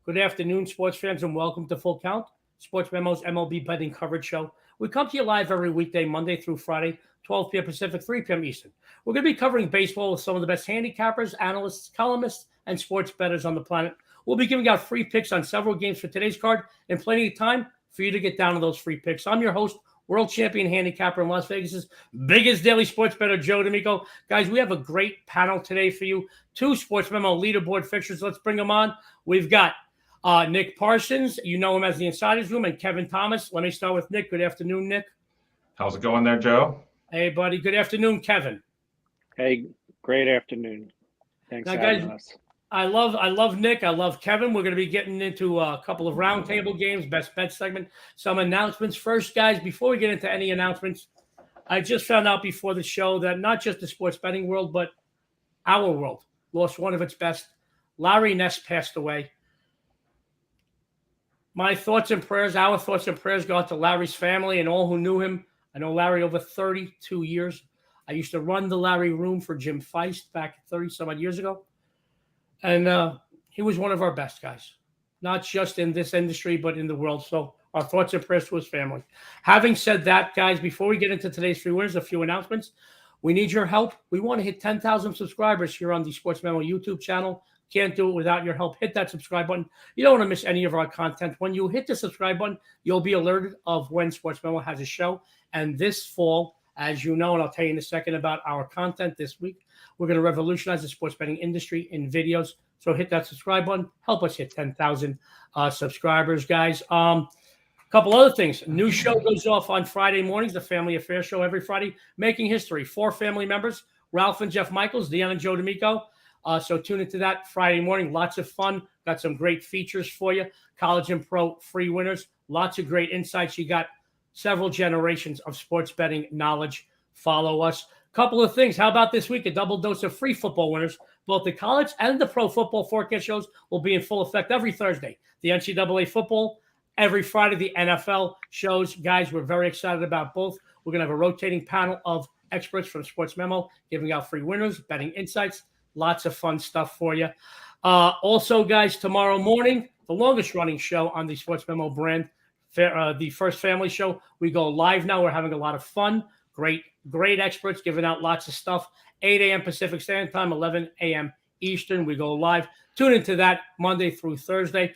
Good afternoon, sports fans, and welcome to Full Count, Sports Memo's MLB betting coverage show. We come to you live every weekday, Monday through Friday, 12 p.m. Pacific, 3 p.m. Eastern. We're going to be covering baseball with some of the best handicappers, analysts, columnists, and sports bettors on the planet. We'll be giving out free picks on several games for today's card and plenty of time for you to get down to those free picks. I'm your host, world champion handicapper in Las Vegas's biggest daily sports bettor, Joe D'Amico. Guys, we have a great panel today for you. Two Sports Memo leaderboard fixtures. Let's bring them on. We've got Nick Parsons. You know him as the Insider's Room, and Kevin Thomas. Let me start with Nick. Good afternoon, Nick. How's it going there, Joe? Hey, buddy. Good afternoon, Kevin. Hey, great afternoon. Thanks for having us. I love Nick. I love Kevin. We're going to be getting into a couple of roundtable games, best bet segment, some announcements. First, guys, before we get into any announcements, I just found out before the show that not just the sports betting world, but our world lost one of its best. Larry Ness passed away. My thoughts and prayers, our thoughts and prayers go out to Larry's family and all who knew him. I know Larry over 32 years. I used to run the Larry Room for Jim Feist back 30-some-odd years ago. And he was one of our best guys, not just in this industry, but in the world. So our thoughts and prayers to his family. Having said that, guys, before we get into today's free winners, a few announcements. We need your help. We want to hit 10,000 subscribers here on the Sports Memo YouTube channel. Can't do it without your help. Hit that subscribe button. You don't want to miss any of our content. When you hit the subscribe button, you'll be alerted of when Sports Memo has a show. And this fall, as you know, and I'll tell you in a second about our content this week, we're going to revolutionize the sports betting industry in videos. So hit that subscribe button. Help us hit 10,000 subscribers, guys. Couple other things. New show goes off on Friday mornings, the Family Affairs show every Friday, making history. 4 family members, Ralph and Jeff Michaels, Deanna and Joe D'Amico. So tune into that Friday morning. Lots of fun. Got some great features for you. College and pro free winners. Lots of great insights. You got several generations of sports betting knowledge. Follow us. Couple of things. How about this week? A double dose of free football winners. Both the college and the pro football forecast shows will be in full effect every Thursday. The NCAA football every Friday. The NFL shows. Guys, we're very excited about both. We're going to have a rotating panel of experts from Sports Memo giving out free winners, betting insights. Lots of fun stuff for you. Also, guys, tomorrow morning, the longest running show on the Sports Memo brand, the First Family Show. We go live now. We're having a lot of fun. Great experts giving out lots of stuff. 8 a.m. Pacific Standard Time, 11 a.m. Eastern. We go live. Tune into that Monday through Thursday.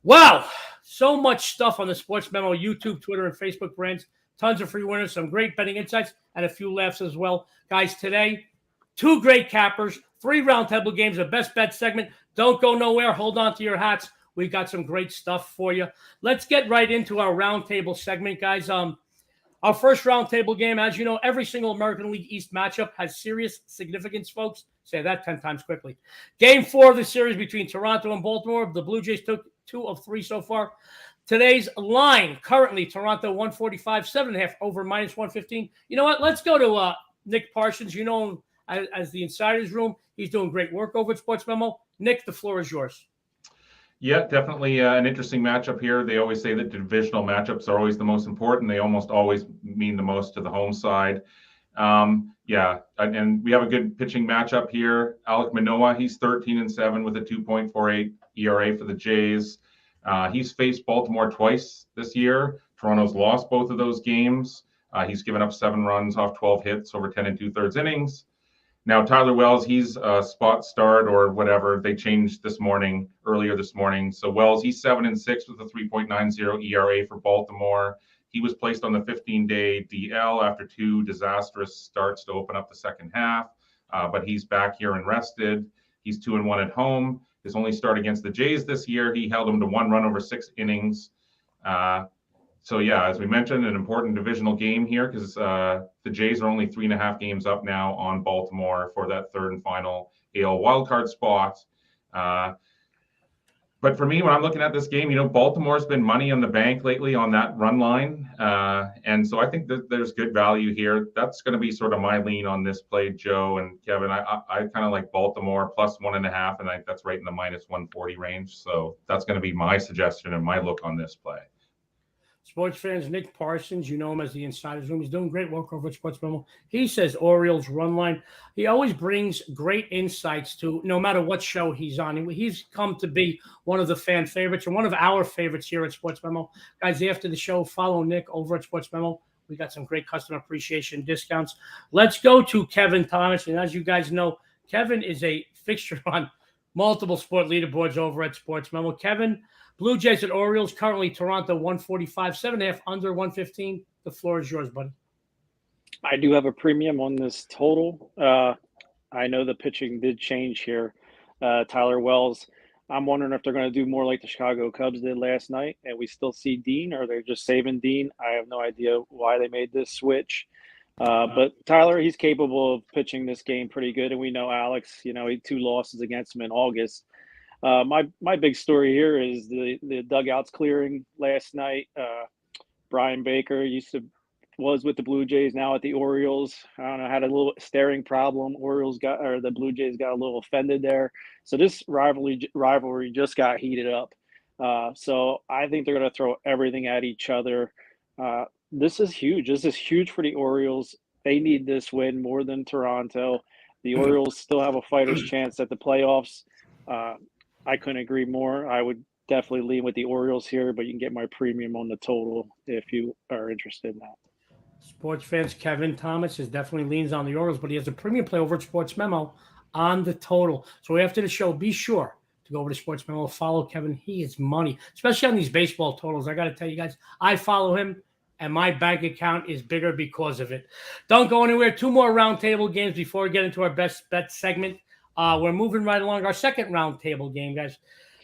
Wow, so much stuff on the Sports Memo YouTube, Twitter, and Facebook brands. Tons of free winners, some great betting insights, and a few laughs as well. Guys, today, 2 great cappers, 3 roundtable games, a best bet segment. Don't go nowhere. Hold on to your hats. We've got some great stuff for you. Let's get right into our roundtable segment, guys. Our first roundtable game, as you know, every single American League East matchup has serious significance, folks. Say that 10 times quickly. Game 4 of the series between Toronto and Baltimore. The Blue Jays took 2 of 3 so far. Today's line, currently Toronto 145, 7.5 over minus 115. You know what? Let's go to Nick Parsons. You know him as the Insider's Room. He's doing great work over at Sports Memo. Nick, the floor is yours. Yeah, definitely an interesting matchup here. They always say that divisional matchups are always the most important. They almost always mean the most to the home side. And we have a good pitching matchup here. Alek Manoah, he's 13-7 with a 2.48 ERA for the Jays. He's faced Baltimore twice this year. Toronto's lost both of those games. He's given up 7 runs off 12 hits over 10 2/3 innings. Now, Tyler Wells, he's a spot start or whatever. They changed earlier this morning. So Wells, he's 7-6 with a 3.90 ERA for Baltimore. He was placed on the 15-day DL after 2 disastrous starts to open up the second half. But he's back here and rested. He's 2-1 at home. His only start against the Jays this year, he held them to 1 run over 6 innings. So, yeah, as we mentioned, an important divisional game here because the Jays are only 3.5 games up now on Baltimore for that third and final AL wildcard spot. But for me, when I'm looking at this game, Baltimore's been money on the bank lately on that run line. And so I think that there's good value here. That's going to be sort of my lean on this play, Joe and Kevin. I kind of like Baltimore plus 1.5, and I think that's right in the minus 140 range. So that's going to be my suggestion and my look on this play. Sports fans, Nick Parsons, you know him as the Insider's Room. He's doing great work over at SportsMemo. He says Orioles run line. He always brings great insights to no matter what show he's on. He's come to be one of the fan favorites and one of our favorites here at SportsMemo. Guys, after the show, follow Nick over at SportsMemo. We got some great customer appreciation discounts. Let's go to Kevin Thomas. And as you guys know, Kevin is a fixture on multiple sport leaderboards over at SportsMemo. Kevin, Blue Jays at Orioles, currently Toronto 145, 7.5 under 115. The floor is yours, buddy. I do have a premium on this total. I know the pitching did change here. Tyler Wells, I'm wondering if they're going to do more like the Chicago Cubs did last night, and we still see Dean, or they're just saving Dean. I have no idea why they made this switch. But Tyler, he's capable of pitching this game pretty good, and we know Alex, he had 2 losses against him in August. My big story here is the dugouts clearing last night. Brian Baker was with the Blue Jays, now at the Orioles. I don't know, had a little staring problem. The Blue Jays got a little offended there. So this rivalry just got heated up. So I think they're going to throw everything at each other. This is huge. This is huge for the Orioles. They need this win more than Toronto. The Orioles still have a fighter's chance at the playoffs. I couldn't agree more. I would definitely lean with the Orioles here, but you can get my premium on the total if you are interested in that. Sports fans, Kevin Thomas definitely leans on the Orioles, but he has a premium play over at SportsMemo on the total. So after the show, be sure to go over to SportsMemo, follow Kevin. He is money, especially on these baseball totals. I got to tell you guys, I follow him, and my bank account is bigger because of it. Don't go anywhere. 2 more roundtable games before we get into our best bet segment. We're moving right along our second roundtable game, guys.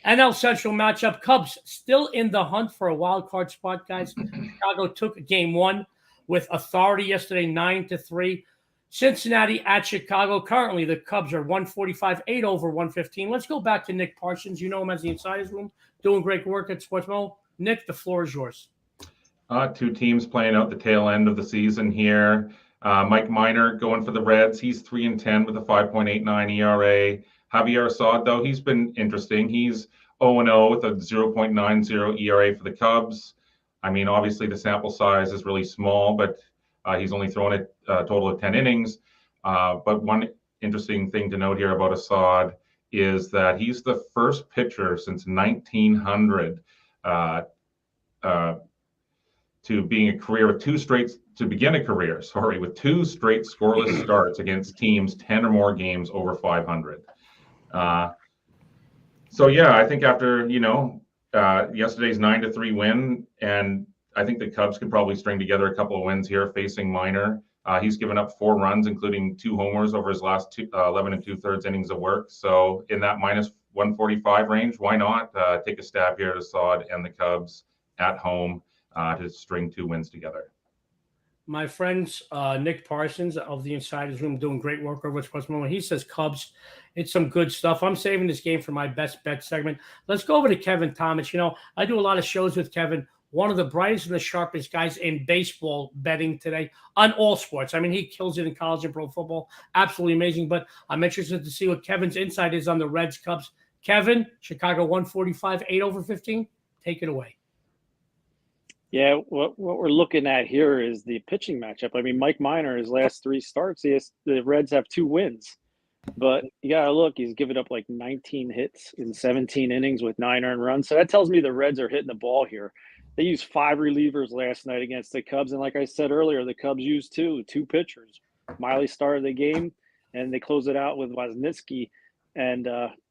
NL Central matchup. Cubs still in the hunt for a wild card spot, guys. Chicago took game 1 with authority yesterday, 9-3. Cincinnati at Chicago. Currently, the Cubs are 145, 8 over 115. Let's go back to Nick Parsons. You know him as the Insider's Room, doing great work at SportsMemo. Nick, the floor is yours. 2 teams playing out the tail end of the season here. Mike Minor going for the Reds. He's 3-10 with a 5.89 ERA. Javier Assad, though, he's been interesting. He's 0-0 with a 0.90 ERA for the Cubs. I mean, obviously the sample size is really small, but he's only thrown a total of 10 innings. But one interesting thing to note here about Assad is that he's the first pitcher since 1900 to being a career with 2 straight with 2 straight scoreless starts against teams 10 or more games over 500. So yeah, I think after yesterday's 9-3 win, and I think the Cubs could probably string together a couple of wins here facing Minor. He's given up 4 runs, including 2 homers over his last 11 2/3 innings of work. So in that minus 145 range, why not take a stab here at Assad and the Cubs at home to string 2 wins together. My friends, Nick Parsons of the Insider's Room, doing great work over at SportsMemo. He says Cubs, it's some good stuff. I'm saving this game for my best bet segment. Let's go over to Kevin Thomas. I do a lot of shows with Kevin, one of the brightest and the sharpest guys in baseball betting today on all sports. I mean, he kills it in college and pro football. Absolutely amazing. But I'm interested to see what Kevin's insight is on the Reds Cubs. Kevin, Chicago 145, 8 over 15. Take it away. Yeah, what we're looking at here is the pitching matchup. I mean, Mike Minor, his last 3 starts, the Reds have 2 wins. But you got to look, he's given up like 19 hits in 17 innings with 9 earned runs. So that tells me the Reds are hitting the ball here. They used 5 relievers last night against the Cubs. And like I said earlier, the Cubs used 2 pitchers. Miley started the game, and they closed it out with Wozniacki. And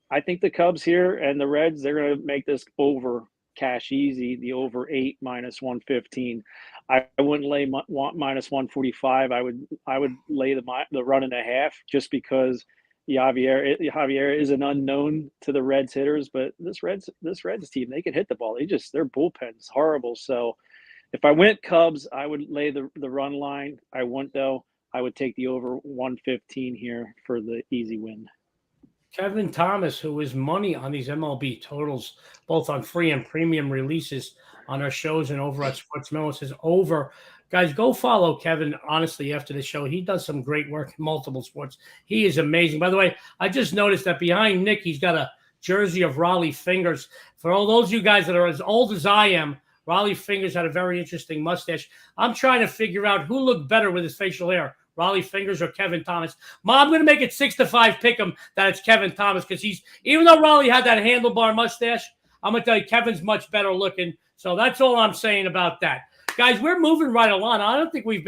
I think the Cubs here and the Reds, they're going to make this over cash easy, the over 8 minus 115. I wouldn't lay minus 145. I would lay the run and a half just because Javier is an unknown to the Reds hitters, but this Reds team, they can hit the ball. Their bullpen's horrible. So if I went Cubs, I would lay the run line. I wouldn't though. I would take the over 115 here for the easy win. Kevin Thomas, who is money on these MLB totals, both on free and premium releases on our shows and over at SportsMemo, says over. Guys, go follow Kevin, honestly, after the show. He does some great work in multiple sports. He is amazing. By the way, I just noticed that behind Nick, he's got a jersey of Raleigh Fingers. For all those of you guys that are as old as I am, Raleigh Fingers had a very interesting mustache. I'm trying to figure out who looked better with his facial hair, Raleigh Fingers or Kevin Thomas. I'm going to make it 6-5 pick him that it's Kevin Thomas because even though Raleigh had that handlebar mustache, I'm going to tell you Kevin's much better looking. So that's all I'm saying about that. Guys, we're moving right along. I don't think we've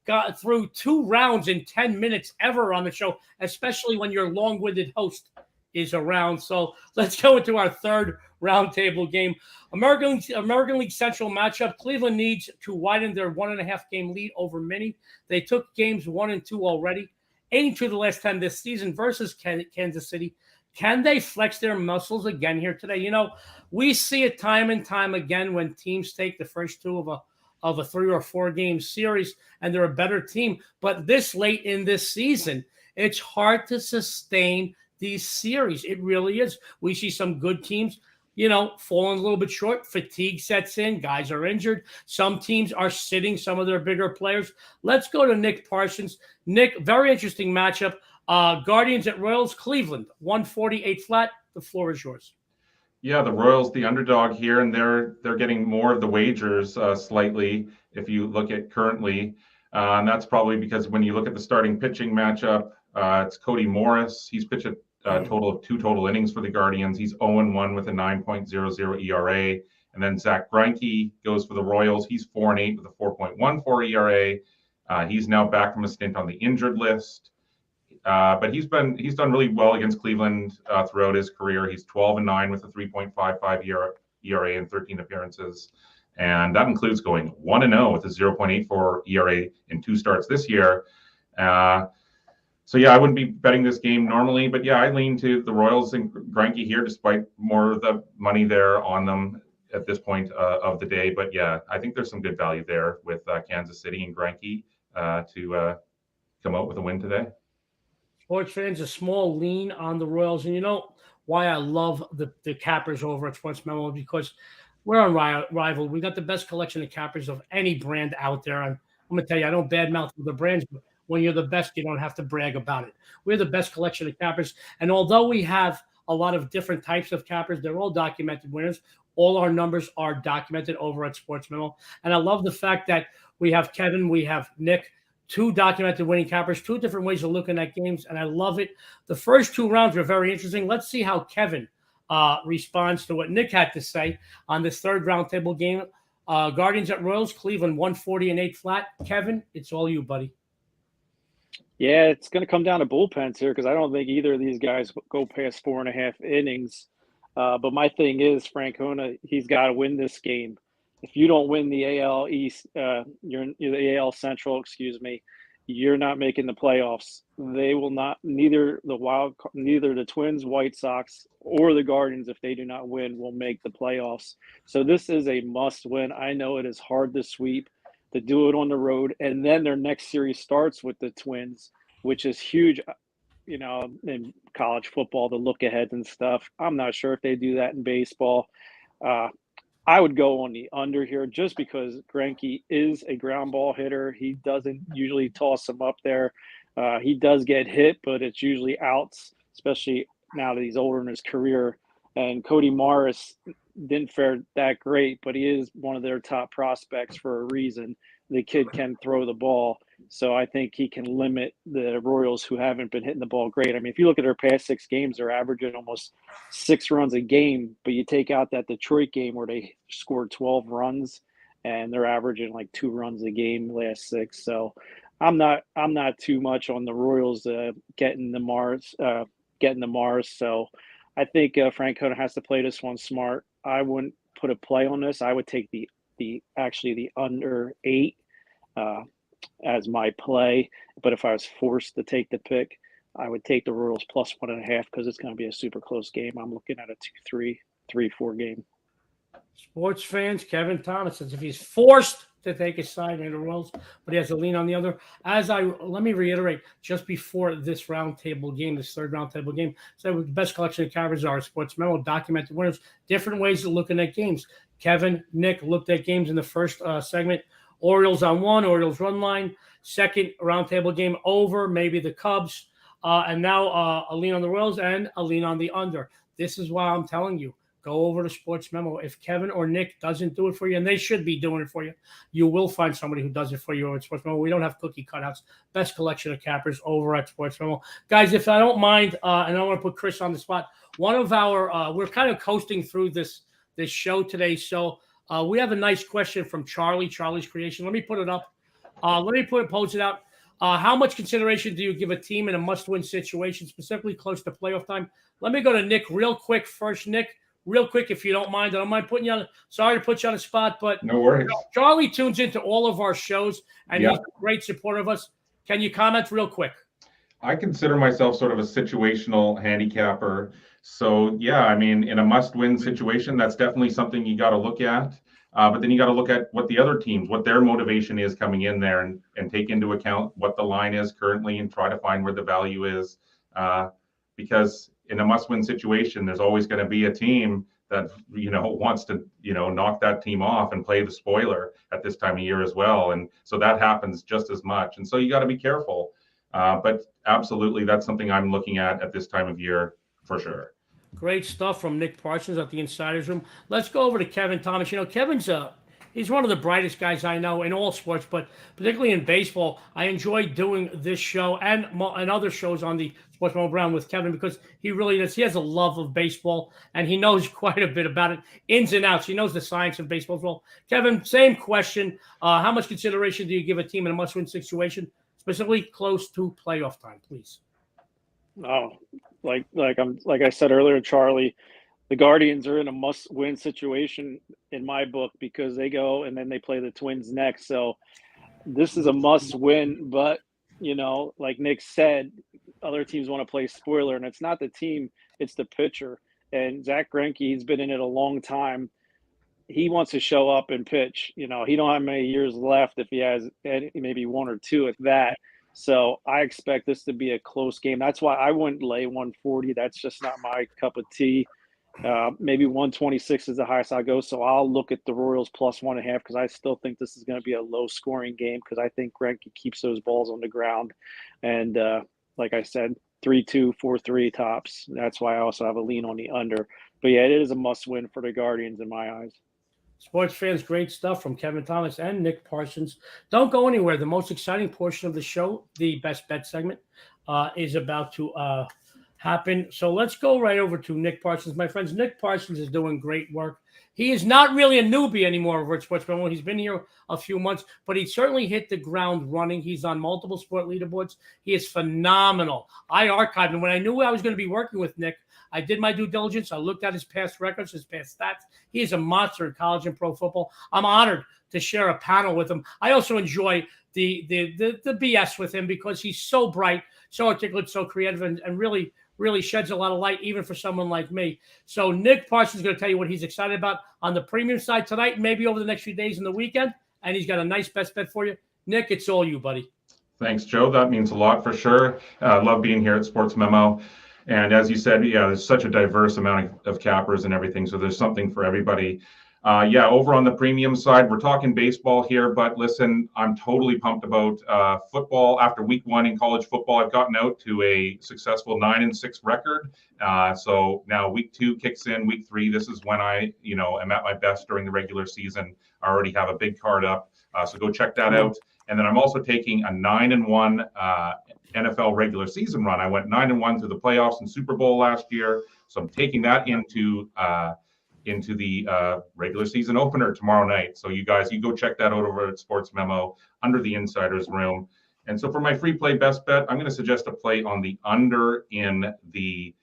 got through 2 rounds in 10 minutes ever on the show, especially when your long-winded host is around. So let's go into our third roundtable game. American League Central matchup. Cleveland needs to widen their 1.5 game lead over Mini. They took games 1 and 2 already, 82 the last 10 this season versus Kansas City. Can they flex their muscles again here today? You know, we see it time and time again when teams take the first 2 of a 3 or 4 game series and they're a better team. But this late in this season, it's hard to sustain these series. It really is. We see some good teams, falling a little bit short. Fatigue sets in. Guys are injured. Some teams are sitting some of their bigger players. Let's go to Nick Parsons. Nick, very interesting matchup. Guardians at Royals, Cleveland, 148 flat. The floor is yours. Yeah, the Royals, the underdog here, and they're getting more of the wagers slightly if you look at currently. And that's probably because when you look at the starting pitching matchup, it's Cody Morris. He's pitched a total of 2 total innings for the Guardians. He's 0-1 with a 9.00 ERA. And then Zach Greinke goes for the Royals. He's 4-8 with a 4.14 ERA. He's now back from a stint on the injured list. But he's done really well against Cleveland throughout his career. He's 12-9 with a 3.55 ERA in 13 appearances. And that includes going 1-0 with a 0.84 ERA in 2 starts this year. So, yeah, I wouldn't be betting this game normally. But, yeah, I lean to the Royals and Greinke here, despite more of the money there on them at this point of the day. But, yeah, I think there's some good value there with Kansas City and Greinke to come out with a win today. Sports fans, a small lean on the Royals. And you know why I love the cappers over at SportsMemo? Because we're on Rival. We got the best collection of cappers of any brand out there. And I'm going to tell you, I don't badmouth the brands, but when you're the best, you don't have to brag about it. We're the best collection of cappers. And although we have a lot of different types of cappers, they're all documented winners. All our numbers are documented over at SportsMemo. And I love the fact that we have Kevin, we have Nick, 2 documented winning cappers, 2 different ways of looking at games, and I love it. The first 2 rounds were very interesting. Let's see how Kevin responds to what Nick had to say on this third roundtable game. Guardians at Royals, Cleveland, 148 flat. Kevin, it's all you, buddy. Yeah, it's going to come down to bullpens here because I don't think either of these guys go past 4.5 innings. But my thing is, Francona, he's got to win this game. If you don't win the AL East, you're the AL Central, you're not making the playoffs. They will not. Neither the Twins, White Sox, or the Guardians, if they do not win, will make the playoffs. So this is a must-win. I know it is hard to sweep, to do it on the road, and then their next series starts with the Twins, which is huge. In college football, the look aheads and stuff. I'm not sure if they do that in baseball. I would go on the under here just because Greinke is a ground ball hitter. He doesn't usually toss them up there. He does get hit, but it's usually outs, especially now that he's older in his career. And Cody Morris didn't fare that great, but he is one of their top prospects for a reason. The kid can throw the ball. So I think he can limit the Royals who haven't been hitting the ball great. I mean, if you look at their past 6 games, they're averaging almost 6 runs a game, but you take out that Detroit game where they scored 12 runs and they're averaging like 2 runs a game last 6. So I'm not too much on the Royals getting the Mars. So I think Francona has to play this one smart. I wouldn't put a play on this. I would take the under 8 as my play. But if I was forced to take the pick, I would take the Royals plus 1.5 because it's going to be a super close game. I'm looking at a 2-3, 3-4 game. Sports fans, Kevin Thomas says if he's forced to take a side in the Royals, but he has to lean on the other. Let me reiterate, just before this roundtable game, this third roundtable game, so the best collection of cappers are SportsMemo, documented winners, different ways of looking at games. Kevin, Nick looked at games in the first segment. Orioles on 1, Orioles run line. Second roundtable game over, maybe the Cubs. And now a lean on the Royals and a lean on the under. This is why I'm telling you, go over to Sports Memo. If Kevin or Nick doesn't do it for you, and they should be doing it for you, you will find somebody who does it for you over at Sports Memo. We don't have cookie cutouts. Best collection of cappers over at Sports Memo. Guys, if I don't mind, and I want to put Chris on the spot, one of our, we're kind of coasting through this show today. So we have a nice question from Charlie's Creation. Let me put it up. Post it out. How much consideration do you give a team in a must-win situation, specifically close to playoff time? Let me go to Nick real quick first. Nick, real quick, if you don't mind. I don't mind putting you on. Sorry to put you on the spot, but no worries. Charlie tunes into all of our shows, and he's a great supporter of us. Can you comment real quick? I consider myself sort of a situational handicapper. So, yeah, I mean, in a must-win situation, that's definitely something you got to look at. But then you got to look at what the other teams, what their motivation is coming in there and take into account what the line is currently and try to find where the value is. Because in a must-win situation, there's always going to be a team that, wants to, knock that team off and play the spoiler at this time of year as well. And so that happens just as much. And so you got to be careful. But absolutely, that's something I'm looking at this time of year for sure. Great stuff from Nick Parsons at the Insiders Room. Let's go over to Kevin Thomas. Kevin's he's one of the brightest guys I know in all sports, but particularly in baseball. I enjoy doing this show and other shows on the Sports Memo Brown with Kevin because he really does. He has a love of baseball, and he knows quite a bit about it, ins and outs. He knows the science of baseball as well. Kevin, same question. How much consideration do you give a team in a must-win situation, specifically close to playoff time, please? Oh, like I said earlier, Charlie, the Guardians are in a must-win situation in my book because they go and then they play the Twins next. So this is a must-win, but like Nick said, other teams want to play spoiler, and it's not the team, it's the pitcher. And Zach Greinke, he's been in it a long time. He wants to show up and pitch. He don't have many years left if he has maybe one or two at that. So I expect this to be a close game. That's why I wouldn't lay 140. That's just not my cup of tea. Maybe 126 is the highest I'll go. So I'll look at the Royals plus 1.5 because I still think this is going to be a low-scoring game because I think Greinke keeps those balls on the ground. And like I said, 3-2, 4-3 tops. That's why I also have a lean on the under. But, yeah, it is a must-win for the Guardians in my eyes. Sports fans, great stuff from Kevin Thomas and Nick Parsons. Don't go anywhere. The most exciting portion of the show, the best bet segment, is about to happen. So let's go right over to Nick Parsons. My friends, Nick Parsons is doing great work. He is not really a newbie anymore over at SportsMemo. He's been here a few months, but he certainly hit the ground running. He's on multiple sport leaderboards. He is phenomenal. I archived him. When I knew I was going to be working with Nick, I did my due diligence. I looked at his past records, his past stats. He is a monster in college and pro football. I'm honored to share a panel with him. I also enjoy the BS with him because he's so bright, so articulate, so creative, and really sheds a lot of light, even for someone like me. So Nick Parsons is going to tell you what he's excited about on the premium side tonight, maybe over the next few days in the weekend, and he's got a nice best bet for you. Nick, it's all you, buddy. Thanks, Joe. That means a lot for sure. I love being here at Sports Memo. And as you said, there's such a diverse amount of cappers and everything, so there's something for everybody. Over on the premium side, we're talking baseball here, but listen, I'm totally pumped about football. After week 1 in college football, I've gotten out to a successful 9-6 record. So now week 2 kicks in, week 3. This is when I, am at my best during the regular season. I already have a big card up, so go check that out. And then I'm also taking a 9-1 NFL regular season run. I went 9-1 through the playoffs and Super Bowl last year, so I'm taking that into the regular season opener tomorrow night. So you guys, you go check that out over at Sports Memo under the Insiders Room. And so for my free play best bet, I'm going to suggest a play on the under in the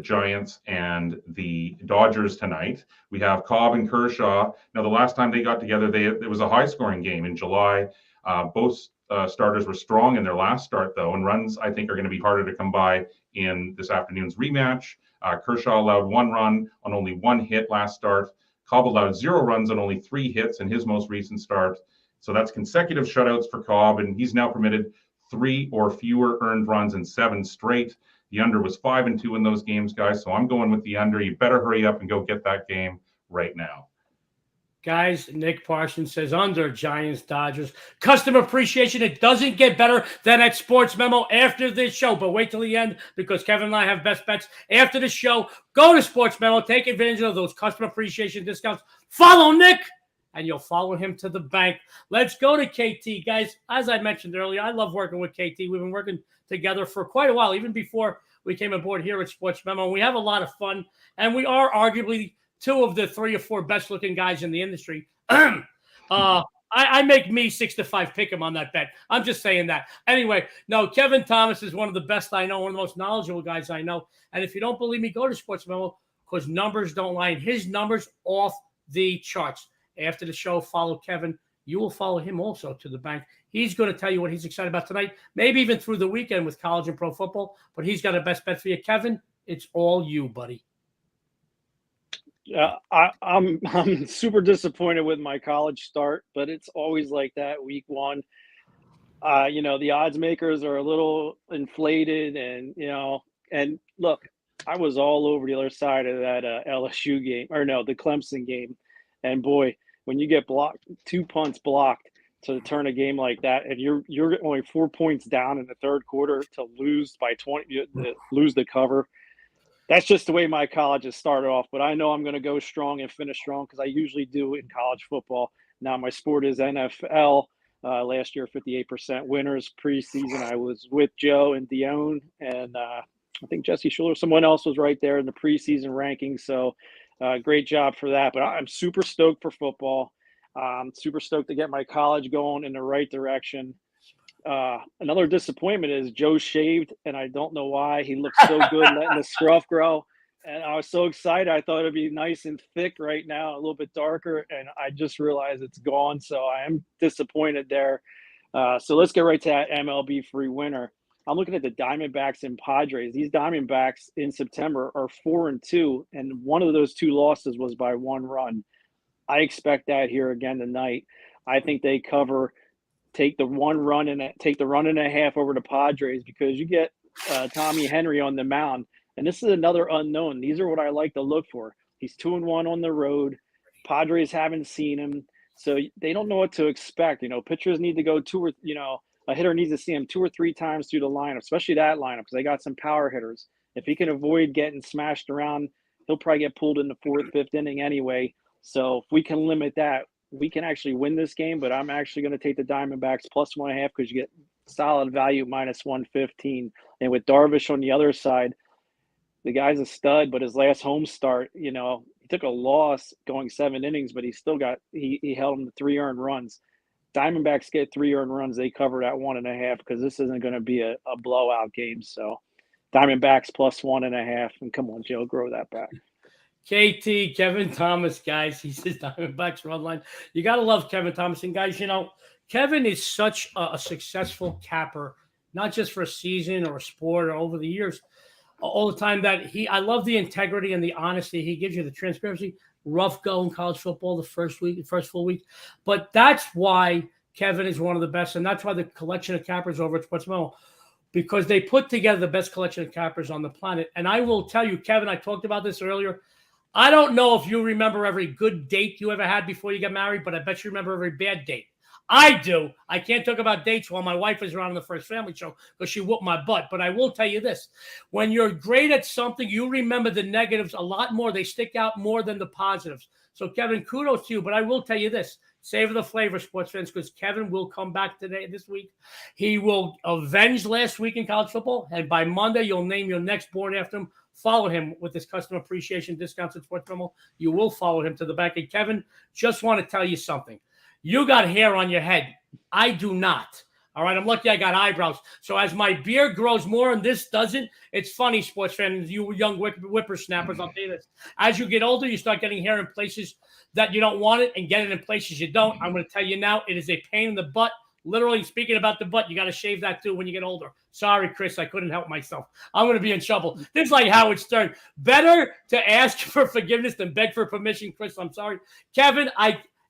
Giants and the Dodgers tonight. We have Cobb and Kershaw. Now, the last time they got together, it was a high-scoring game in July. Both starters were strong in their last start, though, and runs, I think, are going to be harder to come by in this afternoon's rematch. Kershaw allowed 1 run on only 1 hit last start. Cobb allowed 0 runs on only 3 hits in his most recent start. So that's consecutive shutouts for Cobb, and he's now permitted 3 or fewer earned runs in 7 straight. The under was 5-2 in those games, guys. So I'm going with the under. You better hurry up and go get that game right now. Guys, Nick Parsons says under Giants, Dodgers. Customer appreciation. It doesn't get better than at Sports Memo after this show. But wait till the end because Kevin and I have best bets after the show. Go to Sports Memo. Take advantage of those customer appreciation discounts. Follow Nick, and you'll follow him to the bank. Let's go to KT. Guys, as I mentioned earlier, I love working with KT. We've been working together for quite a while, even before we came aboard here at Sports Memo. We have a lot of fun, and we are arguably two of the 3 or 4 best-looking guys in the industry. I make me 6-5 pick him on that bet. I'm just saying that. Anyway, no, Kevin Thomas is one of the best I know, one of the most knowledgeable guys I know. And if you don't believe me, go to Sports Memo because numbers don't lie. And his numbers off the charts. After the show, follow Kevin. You will follow him also to the bank. He's going to tell you what he's excited about tonight, maybe even through the weekend with college and pro football. But he's got a best bet for you. Kevin, it's all you, buddy. I'm super disappointed with my college start, but it's always like that week one. The odds makers are a little inflated, and look, I was all over the other side of that LSU game, the Clemson game, and boy, when you get blocked, 2 punts blocked to turn a game like that, and you're only 4 points down in the third quarter to lose by 20, lose the cover. That's just the way my college has started off, but I know I'm going to go strong and finish strong because I usually do in college football. Now my sport is NFL. Last year, 58% winners. Preseason, I was with Joe and Dion, and I think Jesse Schuler, someone else was right there in the preseason rankings. So great job for that. But I'm super stoked for football. Super stoked to get my college going in the right direction. Another disappointment is Joe shaved, and I don't know why. He looks so good letting the scruff grow, and I was so excited. I thought it'd be nice and thick right now, a little bit darker, and I just realized it's gone, so I am disappointed there. So let's get right to that MLB free winner. I'm looking at the Diamondbacks and Padres. These Diamondbacks in September are 4-2, and one of those 2 losses was by 1 run. I expect that here again tonight. I think they cover. Take the 1 run and take the 1.5 over to Padres because you get Tommy Henry on the mound. And this is another unknown. These are what I like to look for. He's 2-1 on the road. Padres haven't seen him. So they don't know what to expect. Pitchers need to go a hitter needs to see him 2 or 3 times through the lineup, especially that lineup because they got some power hitters. If he can avoid getting smashed around, he'll probably get pulled in the 4th, 5th inning anyway. So if we can limit that, we can actually win this game, but I'm actually going to take the Diamondbacks plus 1.5 because you get solid value minus 115. And with Darvish on the other side, the guy's a stud, but his last home start, he took a loss going 7 innings, but he held him to 3 earned runs. Diamondbacks get 3 earned runs. They cover that 1.5 because this isn't going to be a blowout game. So Diamondbacks plus 1.5. And come on, Joe, grow that back. KT, Kevin Thomas, guys. He says Diamondbacks run line. You got to love Kevin Thomas. And, guys, Kevin is such a successful capper, not just for a season or a sport or over the years, all the time that I love the integrity and the honesty. He gives you the transparency. Rough go in college football the first full week. But that's why Kevin is one of the best. And that's why the collection of cappers over at SportsMemo, because they put together the best collection of cappers on the planet. And I will tell you, Kevin, I talked about this earlier. I don't know if you remember every good date you ever had before you got married, but I bet you remember every bad date. I do. I can't talk about dates while my wife is around on the First Family Show because she whooped my butt. But I will tell you this. When you're great at something, you remember the negatives a lot more. They stick out more than the positives. So, Kevin, kudos to you. But I will tell you this. Savor the flavor, sports fans, because Kevin will come back this week. He will avenge last week in college football. And by Monday, you'll name your next born after him. Follow him with his customer appreciation discounts at Sports Memo. You will follow him to the back. And Kevin, just want to tell you something. You got hair on your head. I do not. All right, I'm lucky I got eyebrows. So as my beard grows more and this doesn't, it's funny, sports fans, you young whippersnappers, I'll tell you this. As you get older, you start getting hair in places that you don't want it and get it in places you don't. I'm going to tell you now, it is a pain in the butt. Literally speaking about the butt, you got to shave that too when you get older. Sorry, Chris, I couldn't help myself. I'm going to be in trouble. This is like Howard Stern. Better to ask for forgiveness than beg for permission, Chris. I'm sorry. Kevin,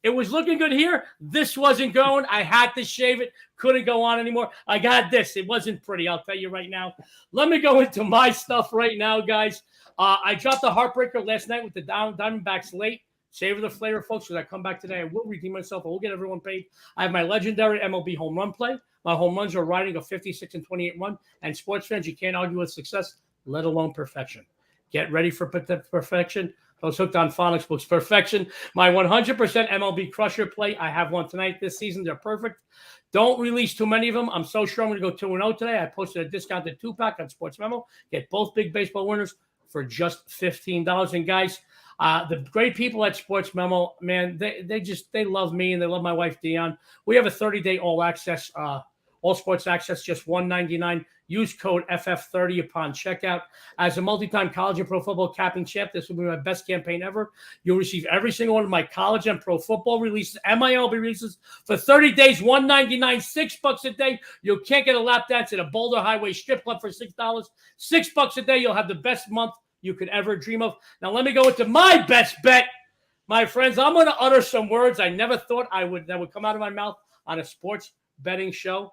it was looking good here. This wasn't going. I had to shave it. Couldn't go on anymore. I got this. It wasn't pretty. I'll tell you right now. Let me go into my stuff right now, guys. I dropped the heartbreaker last night with the Diamondbacks late. Savor the flavor, folks, because I come back today. I will redeem myself. I will get everyone paid. I have my legendary MLB home run play. My home runs are riding a 56 and 28 run. And sports fans, you can't argue with success, let alone perfection. Get ready for perfection. Those hooked on phonics books, perfection. My 100% MLB crusher play. I have one tonight this season. They're perfect. Don't release too many of them. I'm so sure I'm going to go 2-0 today. I posted a discounted 2-pack on SportsMemo. Get both big baseball winners for just $15. And guys, the great people at SportsMemo, man, they love me and they love my wife Dion. We have a 30-day all sports access, just $199. Use code FF30 upon checkout. As a multi-time college and pro football captain champ, this will be my best campaign ever. You'll receive every single one of my college and pro football releases and my MLB releases for 30 days, $199, $6 a day. You can't get a lap dance at a Boulder Highway strip club for $6. $6 a day. You'll have the best month you could ever dream of. Now let me go into my best bet. My friends, I'm going to utter some words I never thought that would come out of my mouth on a sports betting show.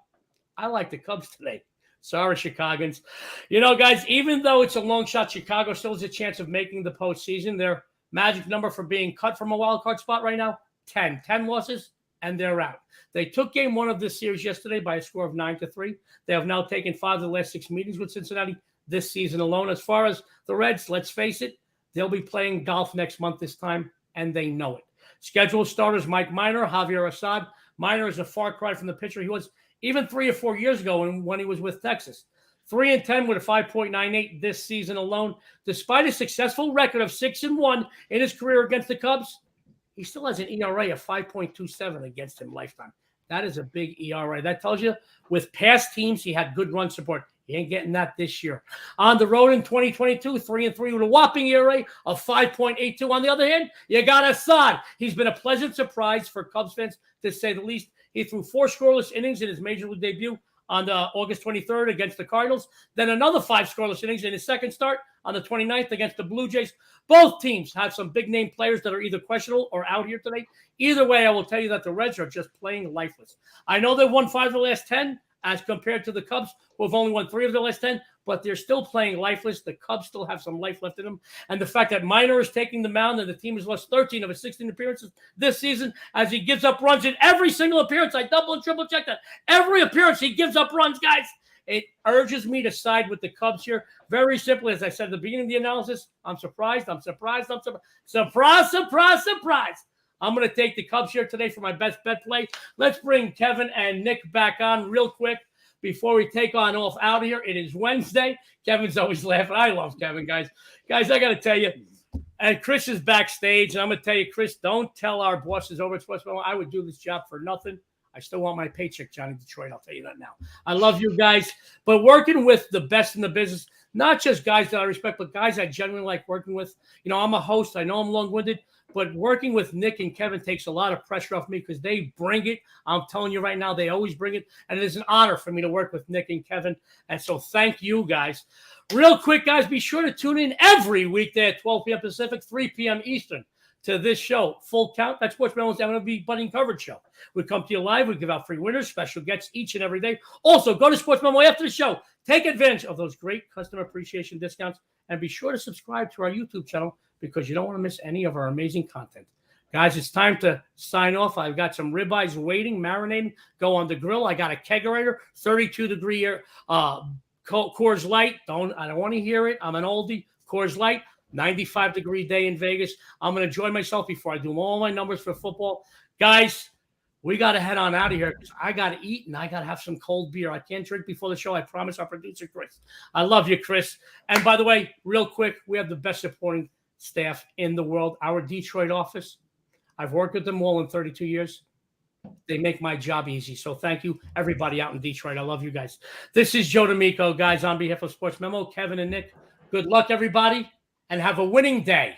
I like the Cubs today. Sorry, Chicagoans. You know, guys, even though it's a long shot, Chicago still has a chance of making the postseason. Their magic number for being cut from a wild card spot right now, 10. 10 losses, and they're out. They took game one of this series yesterday by a score of 9-3. They have now taken 5 of the last 6 meetings with Cincinnati this season alone. As far as the Reds, let's face it, they'll be playing golf next month this time, and they know it. Scheduled starters Mike Minor, Javier Assad. Minor is a far cry from the pitcher he was even 3 or 4 years ago when he was with Texas. 3-10 with a 5.98 this season alone. Despite a successful record of 6-1 in his career against the Cubs, he still has an ERA of 5.27 against him lifetime. That is a big ERA. That tells you with past teams, he had good run support. He ain't getting that this year. On the road in 2022, 3-3 with a whopping ERA of 5.82. On the other hand, you got Assad. He's been a pleasant surprise for Cubs fans, to say the least. He threw 4 scoreless innings in his major league debut on August 23rd against the Cardinals. Then another 5 scoreless innings in his second start on the 29th against the Blue Jays. Both teams have some big-name players that are either questionable or out here today. Either way, I will tell you that the Reds are just playing lifeless. I know they've won 5 of the last 10 as compared to the Cubs, who have only won 3 of the last 10, but they're still playing lifeless. The Cubs still have some life left in them. And the fact that Minor is taking the mound and the team has lost 13 of his 16 appearances this season as he gives up runs in every single appearance. I double and triple check that. Every appearance he gives up runs, guys. It urges me to side with the Cubs here. Very simply, as I said at the beginning of the analysis, I'm surprised. Surprise. I'm going to take the Cubs here today for my best bet play. Let's bring Kevin and Nick back on real quick before we take on off out of here. It is Wednesday. Kevin's always laughing. I love Kevin, guys. Guys, I got to tell you, and Chris is backstage, and I'm going to tell you, Chris, don't tell our bosses over at SportsMemo I would do this job for nothing. I still want my paycheck, Johnny Detroit. I'll tell you that now. I love you guys. But working with the best in the business, not just guys that I respect, but guys I genuinely like working with. You know, I'm a host. I know I'm long-winded. But working with Nick and Kevin takes a lot of pressure off me because they bring it. I'm telling you right now, they always bring it. And it is an honor for me to work with Nick and Kevin. And so thank you, guys. Real quick, guys, be sure to tune in every weekday at 12 p.m. Pacific, 3 p.m. Eastern to this show. Full Count. That's SportsMemo's MLB Budding Coverage Show. We come to you live. We give out free winners, special guests each and every day. Also, go to SportsMemo after the show. Take advantage of those great customer appreciation discounts. And be sure to subscribe to our YouTube channel because you don't want to miss any of our amazing content. Guys, it's time to sign off. I've got some ribeyes waiting, marinating, go on the grill. I got a kegerator, 32-degree Coors Light. I don't want to hear it. I'm an oldie. Coors Light, 95-degree day in Vegas. I'm going to enjoy myself before I do all my numbers for football. Guys, we got to head on out of here because I got to eat and I got to have some cold beer. I can't drink before the show. I promise our producer, Chris. I love you, Chris. And by the way, real quick, we have the best supporting staff in the world. Our Detroit office, I've worked with them all in 32 years. They make my job easy. So thank you, everybody out in Detroit. I love you guys. This is Joe D'Amico, guys, on behalf of SportsMemo, Kevin and Nick. Good luck, everybody, and have a winning day.